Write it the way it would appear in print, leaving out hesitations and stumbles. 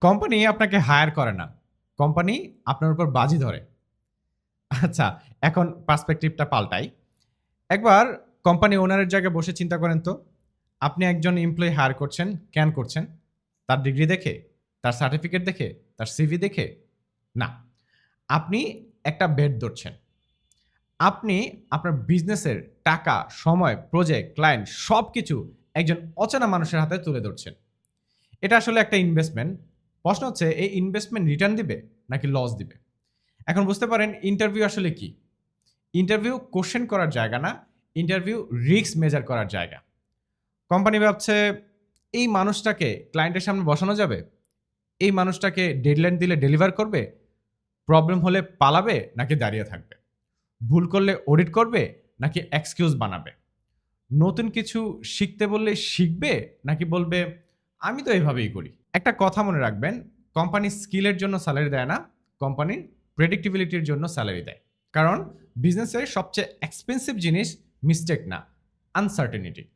Company আপনাকে higher করে না। কোম্পানি আপনার উপর বাজি ধরে। আচ্ছা, এখন পার্সপেক্টিভটা পাল্টাই। একবার কোম্পানি ওনারের জায়গায় বসে চিন্তা করেন তো, আপনি একজন এমপ্লয়ি হায়ার করছেন, কেন করছেন? তার ডিগ্রি দেখে? তার সার্টিফিকেট দেখে? তার সিভি দেখে? না। আপনি একটা বেট ধরছেন। আপনি আপনার বিজনেসের টাকা, সময়, প্রজেক্ট, ক্লায়েন্ট সবকিছু একজন অচেনা মানুষের হাতে তুলে ধরছেন। এটা আসলে একটা ইনভেস্টমেন্ট। প্রশ্ন হচ্ছে এই ইনভেস্টমেন্ট রিটার্ন দিবে নাকি লস দিবে? এখন বুঝতে পারেন ইন্টারভিউ আসলে কি? ইন্টারভিউ কোয়েশ্চেন করার জায়গা না, ইন্টারভিউ রিস্ক মেজার করার জায়গা। কোম্পানি ভাবছে এই মানুষটাকে ক্লায়েন্টের সামনে বসানো যাবে? এই মানুষটাকে ডেডলাইন দিলে ডেলিভার করবে? প্রবলেম হলে পালাবে নাকি দাঁড়িয়ে থাকবে? ভুল করলে অডিট করবে নাকি এক্সকিউজ বানাবে? নতুন কিছু শিখতে বললে শিখবে নাকি বলবে আমি তো এভাবেই করি? একটা কথা মনে রাখবেন, কোম্পানি স্কিলের জন্য স্যালারি দেয় না, কোম্পানির প্রেডিক্টিবিলিটির জন্য স্যালারি দেয়। কারণ বিজনেসের সবচেয়ে এক্সপেন্সিভ জিনিস মিস্টেক না, আনসার্টেনিটি।